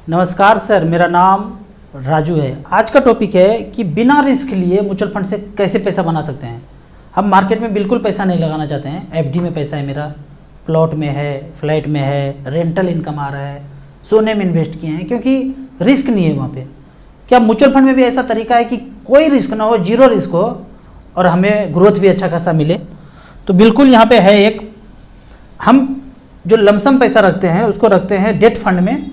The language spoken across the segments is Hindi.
नमस्कार सर, मेरा नाम राजू है। आज का टॉपिक है कि बिना रिस्क लिए म्यूचुअल फंड से कैसे पैसा बना सकते हैं। हम मार्केट में बिल्कुल पैसा नहीं लगाना चाहते हैं। एफडी में पैसा है मेरा, प्लॉट में है, फ्लैट में है, रेंटल इनकम आ रहा है, सोने में इन्वेस्ट किए हैं, क्योंकि रिस्क नहीं है वहाँ पे। क्या म्यूचुअल फंड में भी ऐसा तरीका है कि कोई रिस्क ना हो, जीरो रिस्क हो और हमें ग्रोथ भी अच्छा खासा मिले? तो बिल्कुल यहाँ पे है एक, हम जो लमसम पैसा रखते हैं उसको रखते हैं डेट फंड में,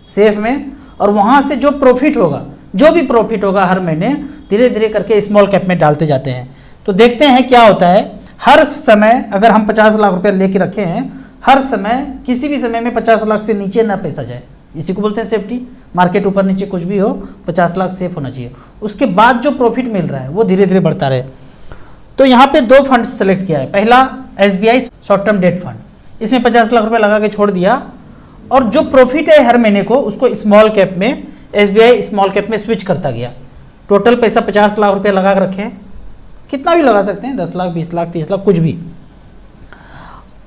सेफ में, और वहाँ से जो प्रॉफिट होगा, जो भी प्रॉफिट होगा हर महीने धीरे धीरे करके स्मॉल कैप में डालते जाते हैं। तो देखते हैं क्या होता है। हर समय अगर हम 50 लाख रुपए लेके रखे हैं, हर समय किसी भी समय में 50 लाख से नीचे ना पैसा जाए, इसी को बोलते हैं सेफ्टी। मार्केट ऊपर नीचे कुछ भी हो, 50 लाख सेफ होना चाहिए। उसके बाद जो प्रॉफिट मिल रहा है वो धीरे धीरे बढ़ता रहे। तो यहाँ पे दो फंड सेलेक्ट किया है। पहला SBI short term debt fund, इसमें 50 लाख रुपए लगा के छोड़ दिया, और जो प्रॉफिट है हर महीने को उसको स्मॉल कैप में, SBI स्मॉल कैप में स्विच करता गया। टोटल पैसा 50 लाख रुपए लगा कर रखे हैं, कितना भी लगा सकते हैं, 10 लाख, 20 लाख, 30 लाख, कुछ भी।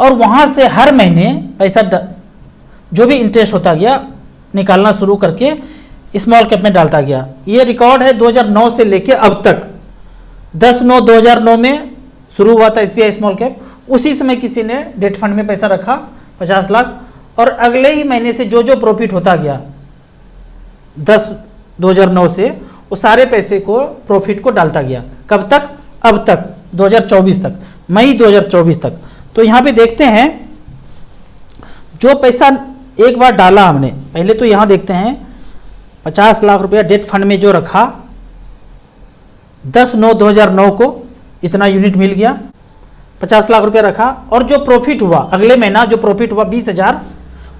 और वहाँ से हर महीने पैसा जो भी इंटरेस्ट होता गया निकालना शुरू करके स्मॉल कैप में डालता गया। ये रिकॉर्ड है 2009 से लेके अब तक। 10/9/2009 में शुरू हुआ था SBI स्मॉल कैप। उसी समय किसी ने डेट फंड में पैसा रखा 50 लाख, और अगले ही महीने से जो जो प्रॉफिट होता गया 10/2009 से, वो सारे पैसे को, प्रॉफिट को डालता गया। कब तक? अब तक, 2024 तक, मई 2024 तक। तो यहाँ पे देखते हैं जो पैसा एक बार डाला हमने, पहले तो यहाँ देखते हैं 50 लाख रुपया डेट फंड में जो रखा, 10/9/2009 को इतना यूनिट मिल गया, 50 लाख रुपया रखा, और जो प्रॉफिट हुआ अगले महीना, जो प्रॉफिट हुआ 20,000,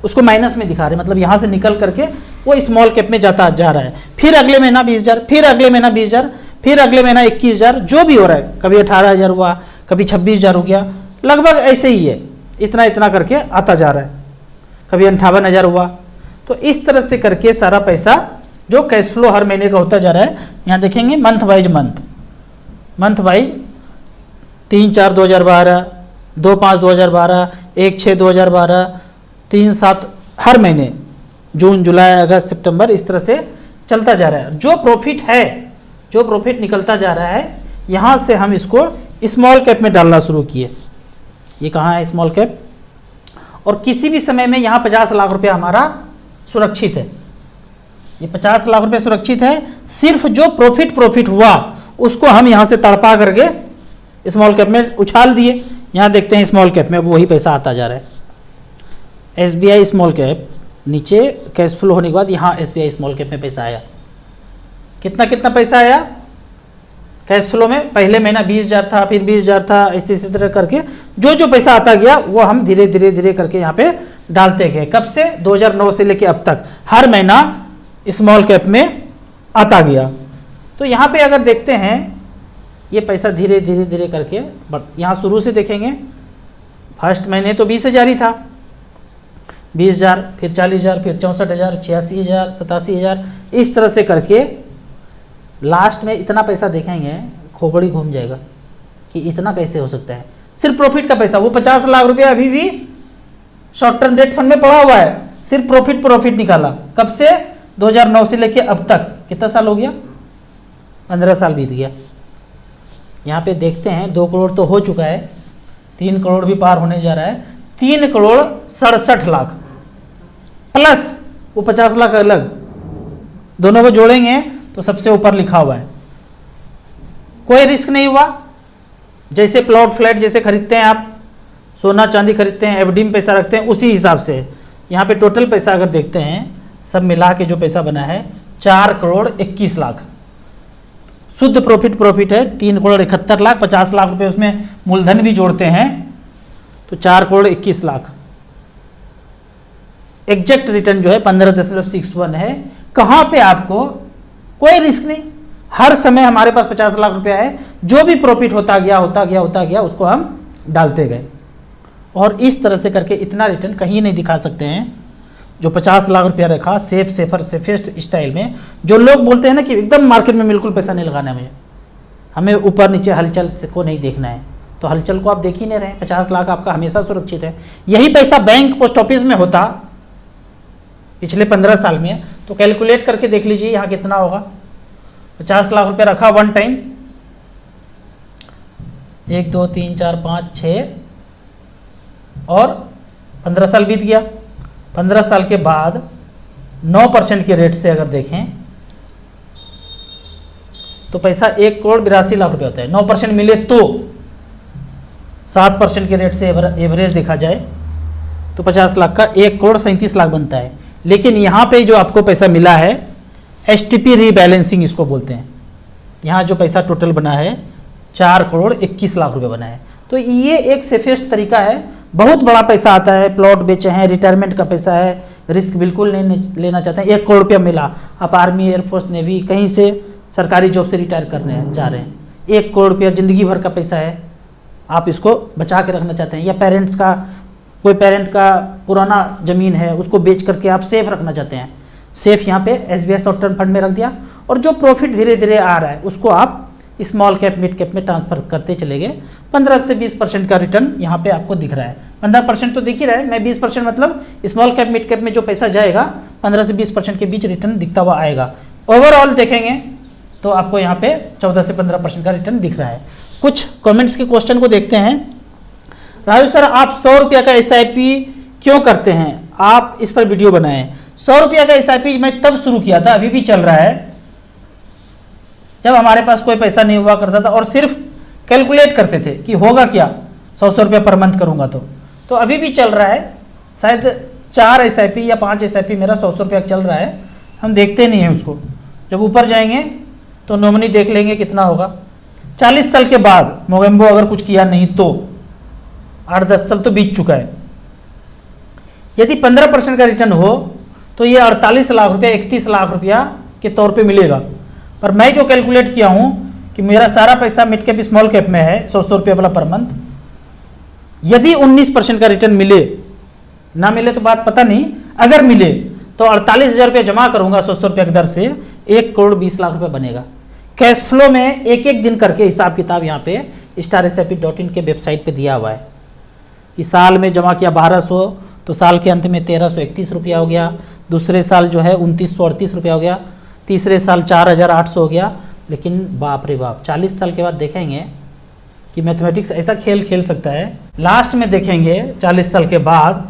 उसको माइनस में दिखा रहे हैं, मतलब यहाँ से निकल करके वो स्मॉल कैप में जाता जा रहा है। फिर अगले महीना 20,000, फिर अगले महीना 20,000, फिर अगले महीना 21,000, जो भी हो रहा है। कभी 18,000 हुआ, कभी 26,000 हो गया, लगभग ऐसे ही है, इतना इतना करके आता जा रहा है। कभी 58,000 हुआ। तो इस तरह से करके सारा पैसा जो कैश फ्लो हर महीने का होता जा रहा है। यहाँ देखेंगे मंथ वाइज, मंथ वाइज 3/4/2012, 2/5/2012, 1/6/2012, 3/7, हर महीने, जून, जुलाई, अगस्त, सितंबर, इस तरह से चलता जा रहा है। जो प्रॉफिट है, जो प्रॉफिट निकलता जा रहा है, यहाँ से हम इसको स्मॉल कैप में डालना शुरू किए। ये कहाँ है स्मॉल कैप? और किसी भी समय में यहाँ 50 लाख रुपया हमारा सुरक्षित है। ये 50 लाख रुपया सुरक्षित है। सिर्फ जो प्रॉफिट हुआ उसको हम यहाँ से तड़पा करके स्मॉल कैप में उछाल दिए। यहाँ देखते हैं स्मॉल कैप में वही पैसा आता जा रहा है। SBI स्मॉल कैप, नीचे कैश फ्लो होने के बाद यहाँ SBI स्मॉल कैप में पैसा आया। कितना कितना पैसा आया कैश फ्लो में? पहले महीना 20,000 था, फिर 20,000 था, इसी तरह करके जो जो पैसा आता गया वो हम धीरे धीरे धीरे करके यहाँ पे डालते गए। कब से? 2009 से लेके अब तक हर महीना स्मॉल कैप में आता गया। तो यहाँ पे अगर देखते हैं ये पैसा धीरे धीरे धीरे करके, बट यहाँ शुरू से देखेंगे, फर्स्ट महीने तो 20,000 ही था, 20,000, फिर 40,000, फिर 64,000, 86,000, 87,000, इस तरह से करके लास्ट में इतना पैसा देखेंगे, खोपड़ी घूम जाएगा कि इतना कैसे हो सकता है। सिर्फ प्रॉफिट का पैसा, वो 50 लाख रुपया अभी भी शॉर्ट टर्म डेट फंड में पड़ा हुआ है। सिर्फ प्रॉफिट निकाला। कब से? 2009 से लेके अब तक। कितना साल हो गया? 15 साल बीत गया। यहाँ पे देखते हैं 2 करोड़ तो हो चुका है, 3 करोड़ भी पार होने जा रहा है। 3,67,00,000 प्लस वो 50 लाख अलग, दोनों को जोड़ेंगे तो सबसे ऊपर लिखा हुआ है। कोई रिस्क नहीं हुआ। जैसे प्लॉट फ्लैट जैसे खरीदते हैं आप, सोना चांदी खरीदते हैं, एफडी में पैसा रखते हैं, उसी हिसाब से यहाँ पे टोटल पैसा अगर देखते हैं, सब मिला के जो पैसा बना है 4,21,00,000। शुद्ध प्रॉफिट है 3,71,00,000। 50 लाख रुपए उसमें मूलधन भी जोड़ते हैं तो 4,21,00,000। एग्जैक्ट रिटर्न जो है 15.61 है। कहाँ पे? आपको कोई रिस्क नहीं, हर समय हमारे पास 50 लाख रुपया है, जो भी प्रॉफिट होता गया उसको हम डालते गए। और इस तरह से करके इतना रिटर्न कहीं नहीं दिखा सकते हैं जो 50 लाख रुपया रखा सेफेस्ट स्टाइल में। जो लोग बोलते हैं ना कि एकदम मार्केट में बिल्कुल पैसा नहीं लगाना है, हमें ऊपर नीचे हलचल को नहीं देखना है, तो हलचल को आप देख ही नहीं रहे। 50 लाख आपका हमेशा सुरक्षित है। यही पैसा बैंक पोस्ट ऑफिस में होता पिछले 15 साल में है, तो कैलकुलेट करके देख लीजिए यहाँ कितना होगा। 50 लाख रुपया रखा वन टाइम, 1 2 3 4 5 6 और 15 साल बीत गया। 15 साल के बाद 9% के रेट से अगर देखें तो पैसा 1,82,00,000 रुपये होता है। 9% मिले तो 7% के रेट से एवरेज देखा जाए तो 50 लाख का 1,37,00,000 बनता है। लेकिन यहाँ पे जो आपको पैसा मिला है STP रीबैलेंसिंग इसको बोलते हैं, यहाँ जो पैसा टोटल बना है 4,21,00,000 रुपये बना है। तो ये एक सेफेस्ट तरीका है। बहुत बड़ा पैसा आता है, प्लॉट बेचे हैं, रिटायरमेंट का पैसा है, रिस्क बिल्कुल नहीं लेना चाहते हैं। 1 करोड़ रुपया मिला, आप आर्मी, एयरफोर्स, नेवी कहीं से सरकारी जॉब से रिटायर करने जा रहे हैं, 1 करोड़ रुपया ज़िंदगी भर का पैसा है, आप इसको बचा के रखना चाहते हैं। या पेरेंट्स का, कोई पेरेंट का पुराना ज़मीन है उसको बेच करके आप सेफ रखना चाहते हैं, सेफ यहाँ पे SBI शॉर्ट टर्म फंड में रख दिया, और जो प्रॉफिट धीरे धीरे आ रहा है उसको आप स्मॉल कैप मिड कैप में ट्रांसफर करते चले गए। 15 से 20% का रिटर्न यहाँ पे आपको दिख रहा है। 15% तो दिख ही रहा है, मैं 20% मतलब स्मॉल कैप मिड कैप में जो पैसा जाएगा 15 से 20% के बीच रिटर्न दिखता हुआ आएगा। ओवरऑल देखेंगे तो आपको यहाँ पे 14 से 15% का रिटर्न दिख रहा है। कुछ कमेंट्स के क्वेश्चन को देखते हैं। राजू सर, आप 100 रुपया का SIP क्यों करते हैं? आप इस पर वीडियो बनाएं। 100 रुपया का SIP मैं तब शुरू किया था, अभी भी चल रहा है, जब हमारे पास कोई पैसा नहीं हुआ करता था और सिर्फ कैलकुलेट करते थे कि होगा क्या 100 रुपया पर मंथ करूंगा तो अभी भी चल रहा है। शायद 4 SIP या 5 SIP मेरा 100 रुपया चल रहा है, हम देखते नहीं हैं उसको। जब ऊपर जाएंगे तो नॉमिनी देख लेंगे कितना होगा। 40 साल के बाद मोगेम्बो अगर कुछ किया नहीं तो 8-10 साल तो बीत चुका है। यदि 15% का रिटर्न हो तो ये 48 लाख रुपया 31 लाख रुपया के तौर पे मिलेगा। पर मैं जो कैलकुलेट किया हूं कि मेरा सारा पैसा मिड कैप स्मॉल कैप में है 100 रुपया वाला पर मंथ, यदि 19% का रिटर्न मिले, ना मिले तो बात पता नहीं, अगर मिले तो 48,000 रुपया जमा करूंगा 100 रुपया की दर से 1,20,00,000 रुपया बनेगा। कैश फ्लो में एक एक दिन करके हिसाब किताब यहाँ पे StarSIP.in के वेबसाइट पे दिया हुआ है कि साल में जमा किया 1200 तो साल के अंत में 1,331 रुपया हो गया, दूसरे साल जो है 2,938 रुपया हो गया, तीसरे साल 4,800 हो गया। लेकिन बाप रे बाप, 40 साल के बाद देखेंगे कि मैथमेटिक्स ऐसा खेल खेल सकता है। लास्ट में देखेंगे 40 साल के बाद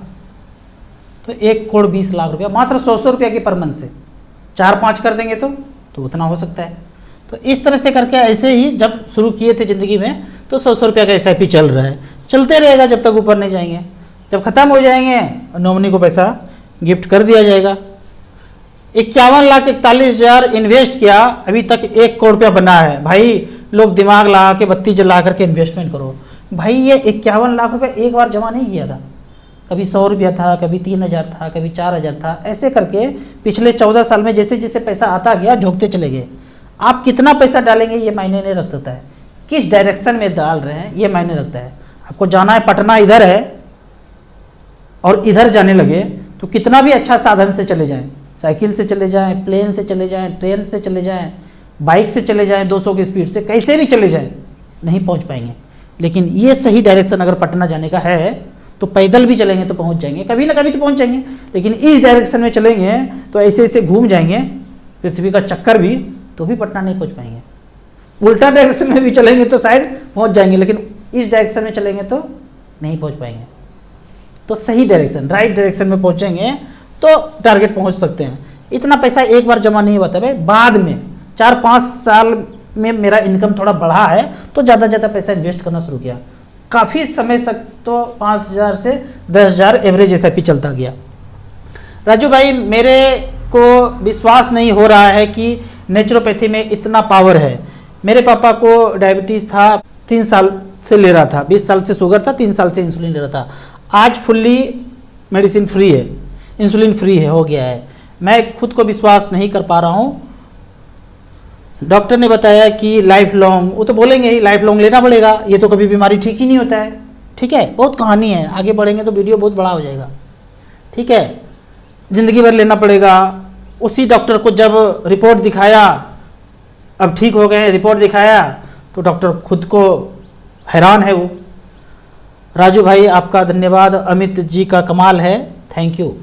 तो 1,20,00,000 रुपया मात्र 100 रुपया के पर मंथ से 4-5 कर देंगे तो उतना हो सकता है। तो इस तरह से करके ऐसे ही जब शुरू किए थे ज़िंदगी में तो 100 रुपया का SIP चल रहा है, चलते रहेगा जब तक ऊपर नहीं जाएंगे। जब ख़त्म हो जाएंगे नॉमिनी को पैसा गिफ्ट कर दिया जाएगा। 51,41,000 इन्वेस्ट किया, अभी तक 1 करोड़ रुपया बना है। भाई लोग दिमाग लगा के बत्ती जला करके इन्वेस्टमेंट करो। भाई ये 51 लाख रुपया एक बार जमा नहीं किया था, कभी 100 रुपया था, कभी 3,000 था, कभी 4,000 था, ऐसे करके पिछले 14 साल में जैसे जैसे पैसा आता गया झोंकते चले गए। आप कितना पैसा डालेंगे ये मायने नहीं रखता है, किस डायरेक्शन में डाल रहे हैं ये मायने रखता है। आपको जाना है पटना इधर है और इधर जाने लगे तो कितना भी अच्छा साधन से चले जाएं, साइकिल से चले जाएं, प्लेन से चले जाएं, ट्रेन से चले जाएं, बाइक से चले जाएं 200 की स्पीड से, कैसे भी चले जाएं नहीं पहुंच पाएंगे। लेकिन ये सही डायरेक्शन अगर पटना जाने का है तो पैदल भी चलेंगे तो पहुंच जाएंगे, कभी ना कभी तो पहुंच जाएंगे। लेकिन इस डायरेक्शन में चलेंगे तो ऐसे ऐसे घूम जाएंगे पृथ्वी का चक्कर भी, तो भी पटना नहीं पहुंच पाएंगे। उल्टा डायरेक्शन में भी चलेंगे तो शायद पहुंच जाएंगे, लेकिन इस डायरेक्शन में चलेंगे तो नहीं पहुंच पाएंगे। तो सही डायरेक्शन, राइट डायरेक्शन में पहुंचेंगे तो टारगेट पहुंच सकते हैं। इतना पैसा एक बार जमा नहीं होता है, बाद में 4-5 साल में मेरा इनकम थोड़ा बढ़ा है तो ज़्यादा पैसा इन्वेस्ट करना शुरू किया। काफ़ी समय तक तो 5,000 से 10,000 एवरेज SIP चलता गया। राजू भाई, मेरे को विश्वास नहीं हो रहा है कि नेचुरोपैथी में इतना पावर है। मेरे पापा को डायबिटीज़ था, 3 साल से ले रहा था, 20 साल से शुगर था, 3 साल से इंसुलिन ले रहा था। आज फुल्ली मेडिसिन फ्री है, इंसुलिन फ्री है, हो गया है। मैं खुद को विश्वास नहीं कर पा रहा हूँ। डॉक्टर ने बताया कि लाइफ लॉन्ग, वो तो बोलेंगे ही लाइफ लॉन्ग लेना पड़ेगा, ये तो कभी बीमारी ठीक ही नहीं होता है। ठीक है, बहुत कहानी है, आगे बढ़ेंगे तो वीडियो बहुत बड़ा हो जाएगा। ठीक है, ज़िंदगी भर लेना पड़ेगा। उसी डॉक्टर को जब रिपोर्ट दिखाया, अब ठीक हो गए, रिपोर्ट दिखाया तो डॉक्टर खुद को हैरान है वो। राजू भाई आपका धन्यवाद, अमित जी का कमाल है, थैंक यू।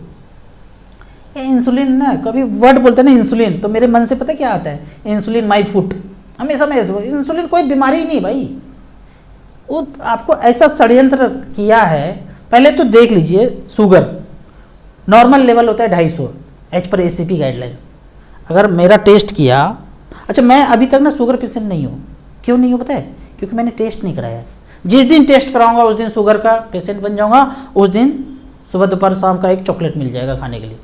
ये इंसुलिन ना, कभी वर्ड बोलते हैं ना इंसुलिन, तो मेरे मन से पता क्या आता है, इंसुलिन माई फुट। हमेशा मैं इंसुलिन कोई बीमारी ही नहीं भाई, वो आपको ऐसा षड्यंत्र किया है। पहले तो देख लीजिए, शुगर नॉर्मल लेवल होता है 250 एच पर ACP गाइडलाइंस। अगर मेरा टेस्ट किया, अच्छा मैं अभी तक ना शुगर पेशेंट नहीं हूँ। क्यों नहीं हूँ पता है? क्योंकि मैंने टेस्ट नहीं कराया। जिस दिन टेस्ट कराऊंगा उस दिन शुगर का पेशेंट बन जाऊंगा, उस दिन सुबह दोपहर शाम का एक चॉकलेट मिल जाएगा खाने के लिए,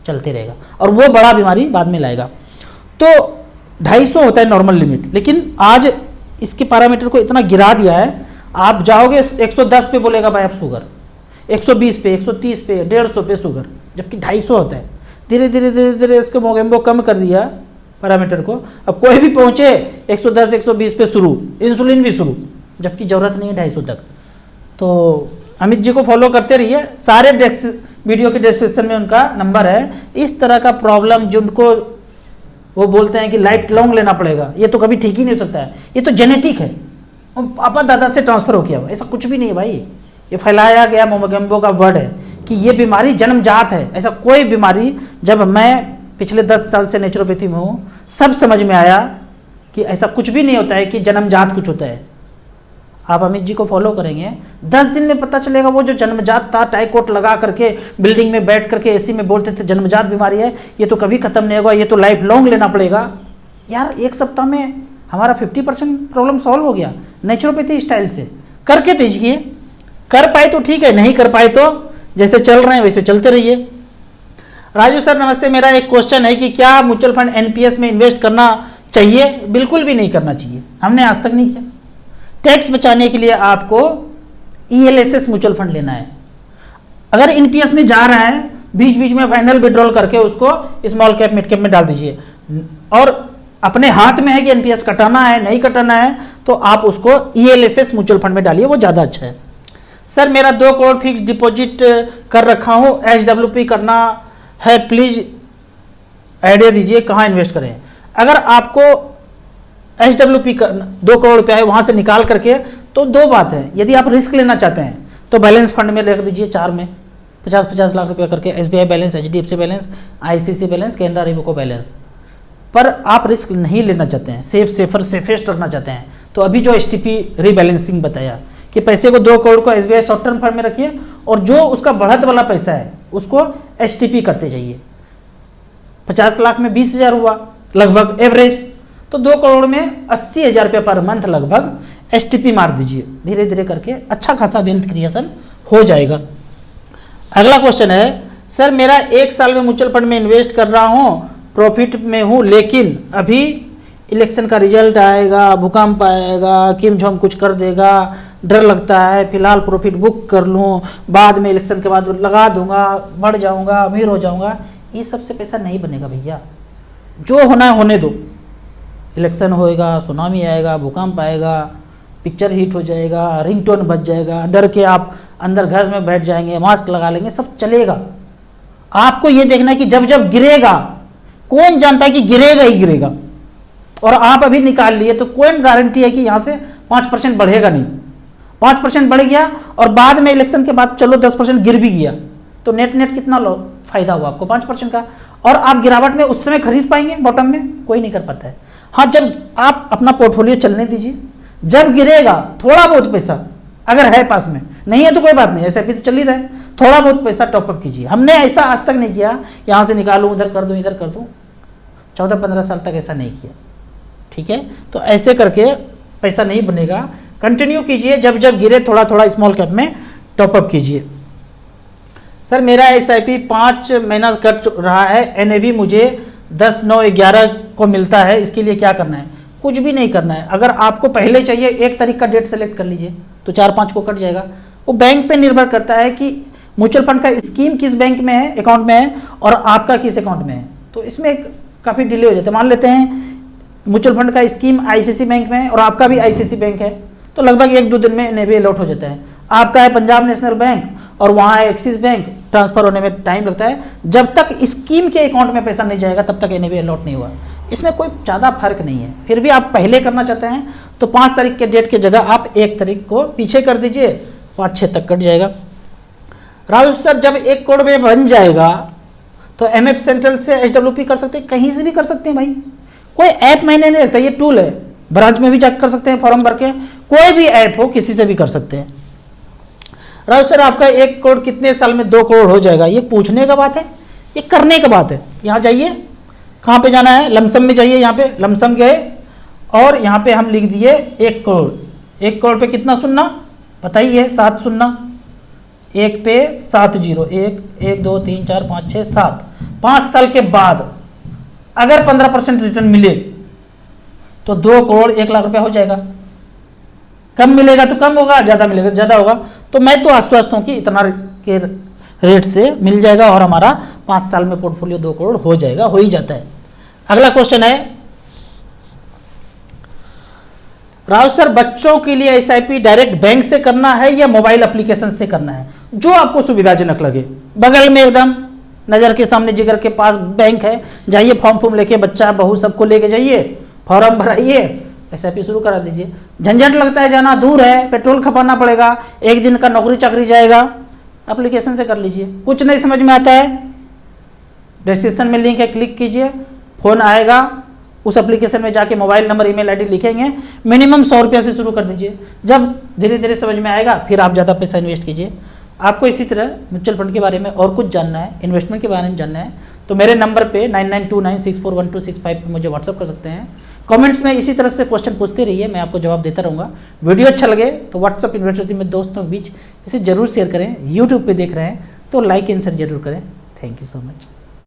चलते रहेगा, और वो बड़ा बीमारी बाद में लाएगा। तो 250 होता है नॉर्मल लिमिट, लेकिन आज इसके पैरामीटर को इतना गिरा दिया है, आप जाओगे 110 पे बोलेगा भाई आप शुगर, 120 पे, 130 पे, 150 पे शुगर, जबकि 250 होता है। धीरे धीरे धीरे धीरे इसके मोगेम्बो कम कर दिया पैरामीटर को। अब कोई भी पहुंचे 110 120 पे शुरू, इंसुलिन भी शुरू, जबकि ज़रूरत नहीं है 250 तक। तो अमित जी को फॉलो करते रहिए, सारे वीडियो के डिस्क्रिप्शन में उनका नंबर है। इस तरह का प्रॉब्लम जिनको वो बोलते हैं कि लाइफ लॉन्ग लेना पड़ेगा, ये तो कभी ठीक ही नहीं हो सकता है, ये तो जेनेटिक है, पापा दादा से ट्रांसफर हो गया, ऐसा कुछ भी नहीं है भाई। ये फैलाया गया मोगेम्बो का वर्ड है कि ये बीमारी जन्मजात है, ऐसा कोई बीमारी। जब मैं पिछले 10 साल से नेचुरोपैथी में हूँ, सब समझ में आया कि ऐसा कुछ भी नहीं होता है कि जन्मजात कुछ होता है। आप अमित जी को फॉलो करेंगे, 10 दिन में पता चलेगा वो जो जन्मजात था, टाई कोट लगा करके बिल्डिंग में बैठ करके AC में बोलते थे जन्मजात बीमारी है, ये तो कभी खत्म नहीं होगा, ये तो लाइफ लॉन्ग लेना पड़ेगा। यार एक सप्ताह में हमारा 50% प्रॉब्लम सॉल्व हो गया नेचुरोपैथी स्टाइल से। करके दीजिए, कर पाए तो ठीक है, नहीं कर पाए तो जैसे चल रहे हैं वैसे चलते रहिए। राजू सर नमस्ते, मेरा एक क्वेश्चन है कि क्या म्यूचुअल फंड NPS में इन्वेस्ट करना चाहिए? बिल्कुल भी नहीं करना चाहिए, हमने आज तक नहीं किया। टैक्स बचाने के लिए आपको ELSS म्यूचुअल फंड लेना है। अगर NPS में जा रहा है, बीच बीच में फाइनल विड्रॉल करके उसको स्मॉल कैप मिड कैप में डाल दीजिए, और अपने हाथ में है कि NPS कटाना है नहीं कटाना है, तो आप उसको ELSS म्यूचुअल फंड में डालिए, वो ज़्यादा अच्छा है। सर मेरा 2 करोड़ फिक्स डिपॉजिट कर रखा हूँ, HWP करना है, प्लीज़ आइडिया दीजिए कहाँ इन्वेस्ट करें। अगर आपको HWP करना 2 करोड़ रुपया है, वहाँ से निकाल करके, तो 2 बात है, यदि आप रिस्क लेना चाहते हैं तो बैलेंस फंड में रख दीजिए, 4 में 50-50 लाख रुपया करके, SBI balance, HDFC balance, ICC balance, Canara रिवोको बैलेंस। पर आप रिस्क नहीं लेना चाहते हैं, सेफेस्ट रखना चाहते हैं, तो अभी जो STP रीबैलेंसिंग बताया कि पैसे को 2 करोड़ को SBI शॉर्ट टर्म फंड में रखिए, और जो उसका बढ़त वाला पैसा है उसको STP करते जाइए। 50 लाख में 20,000 हुआ लगभग एवरेज, तो 2 करोड़ में 80,000 रुपये पर मंथ लगभग STP मार दीजिए। धीरे धीरे करके अच्छा खासा वेल्थ क्रिएशन हो जाएगा। अगला क्वेश्चन है, सर मेरा 1 साल में म्यूचुअल फंड में इन्वेस्ट कर रहा हूँ, प्रॉफिट में हूँ, लेकिन अभी इलेक्शन का रिजल्ट आएगा, भूकंप आएगा, किम जोंग कुछ कर देगा, डर लगता है, फिलहाल प्रॉफिट बुक कर लूँ, बाद में इलेक्शन के बाद लगा दूंगा, बढ़ जाऊंगा, अमीर हो जाऊंगा। ये सबसे पैसा नहीं बनेगा भैया, जो होना है होने दो। इलेक्शन होएगा, सुनामी आएगा, भूकंप आएगा, पिक्चर हिट हो जाएगा, रिंगटोन बज जाएगा, डर के आप अंदर घर में बैठ जाएंगे, मास्क लगा लेंगे, सब चलेगा। आपको ये देखना है कि जब जब गिरेगा, कौन जानता है कि गिरेगा ही गिरेगा, और आप अभी निकाल लिए तो कौन गारंटी है कि यहाँ से 5% बढ़ेगा नहीं। 5% बढ़ गया और बाद में इलेक्शन के बाद चलो 10% गिर भी गया, तो नेट कितना लो फायदा हुआ आपको 5% का, और आप गिरावट में उस समय खरीद पाएंगे, बॉटम में कोई नहीं कर पाता है। हाँ, जब आप अपना पोर्टफोलियो चलने दीजिए, जब गिरेगा थोड़ा बहुत पैसा अगर है पास में, नहीं है तो कोई बात नहीं, ऐसे भी तो चल ही रहा है, थोड़ा बहुत पैसा टॉपअप कीजिए। हमने ऐसा आज तक नहीं किया, यहाँ से निकालूँ उधर कर दूँ इधर कर दूँ, 14-15 साल तक ऐसा नहीं किया। ठीक है, तो ऐसे करके पैसा नहीं बनेगा, कंटिन्यू कीजिए, जब जब गिरे थोड़ा थोड़ा स्मॉल कैप में टॉपअप कीजिए। सर मेरा SIP 5 महीना कर रहा है, NAV मुझे 10/9/11 को मिलता है, इसके लिए क्या करना है? कुछ भी नहीं करना है। अगर आपको पहले चाहिए 1 तारीख का डेट सेलेक्ट कर लीजिए, तो 4-5 को कट जाएगा। वो बैंक पे निर्भर करता है कि म्यूचुअल फंड का स्कीम किस बैंक में है, अकाउंट में है, और आपका किस अकाउंट में है, तो इसमें काफ़ी डिले हो जाता है। मान लेते हैं म्यूचुअल फंड का स्कीम ICC बैंक में है और आपका भी ICC बैंक है, तो लगभग 1-2 दिन में NAV अलॉट हो जाता है। आपका है पंजाब नेशनल बैंक और वहाँ है एक्सिस बैंक, ट्रांसफर होने में टाइम लगता है। जब तक स्कीम के अकाउंट में पैसा नहीं जाएगा तब तक NAV अलॉट नहीं हुआ। इसमें कोई ज़्यादा फर्क नहीं है। फिर भी आप पहले करना चाहते हैं तो 5 तारीख के डेट की जगह आप 1 तारीख को पीछे कर दीजिए, 5-6 तक कट जाएगा। राजू सर जब 1 करोड़ में बन जाएगा तो MF सेंट्रल से SWP कर सकते हैं, कहीं से भी कर सकते हैं भाई, कोई ऐप मैंने नहीं रखता, ये टूल है, ब्रांच में भी जाकर कर सकते हैं फॉर्म भर के, कोई भी ऐप हो किसी से भी कर सकते हैं। राहुल सर आपका 1 करोड़ कितने साल में 2 करोड़ हो जाएगा, ये पूछने का बात है, ये करने का बात है। यहाँ जाइए, कहाँ पे जाना है, लमसम में जाइए, यहाँ पे लमसम गए और यहाँ पे हम लिख दिए 1 करोड़। 1 करोड़ पे कितना शून्य बताइए, 7 शून्य, 1 पे 7 जीरो, 1 2 3 4 5 6 7, 5 साल के बाद अगर 15% रिटर्न मिले तो 2 करोड़ 1 लाख रुपया हो जाएगा। कम मिलेगा तो कम होगा, ज़्यादा मिलेगा तो ज़्यादा होगा। तो मैं तो आश्वस्त हूँ कि इतना के रेट से मिल जाएगा और हमारा 5 साल में पोर्टफोलियो 2 करोड़ हो जाएगा, हो ही जाता है। अगला क्वेश्चन है, राहुल सर बच्चों के लिए SIP डायरेक्ट बैंक से करना है या मोबाइल एप्लीकेशन से करना है, जो आपको सुविधाजनक लगे। बगल में एकदम नज़र के सामने जिगर के पास बैंक है, जाइए फॉर्म लेके, बच्चा बहू सबको लेके जाइए, फॉर्म भराइए, SIP शुरू करा दीजिए। झंझट लगता है, जाना दूर है, पेट्रोल खपाना पड़ेगा, एक दिन का नौकरी चाकरी जाएगा, एप्लीकेशन से कर लीजिए। कुछ नहीं समझ में आता है, डिस्क्रिप्शन में लिंक है, क्लिक कीजिए, फ़ोन आएगा, उस एप्लीकेशन में जाके मोबाइल नंबर ईमेल आईडी लिखेंगे, मिनिमम 100 रुपये से शुरू कर दीजिए। जब धीरे धीरे समझ में आएगा फिर आप ज़्यादा पैसा इन्वेस्ट कीजिए। आपको इसी तरह म्यूचुअल फंड के बारे में और कुछ जानना है, इन्वेस्टमेंट के बारे में जानना है, तो मेरे नंबर पे 9929641265 पे मुझे व्हाट्सअप कर सकते हैं। कमेंट्स में इसी तरह से क्वेश्चन पूछते रहिए, मैं आपको जवाब देता रहूँगा। वीडियो अच्छा लगे तो व्हाट्सअप इन्वेस्टर में दोस्तों के बीच इसे जरूर शेयर करें। यूट्यूब पे देख रहे हैं तो लाइक एंड शेयर जरूर करें। Thank you so much.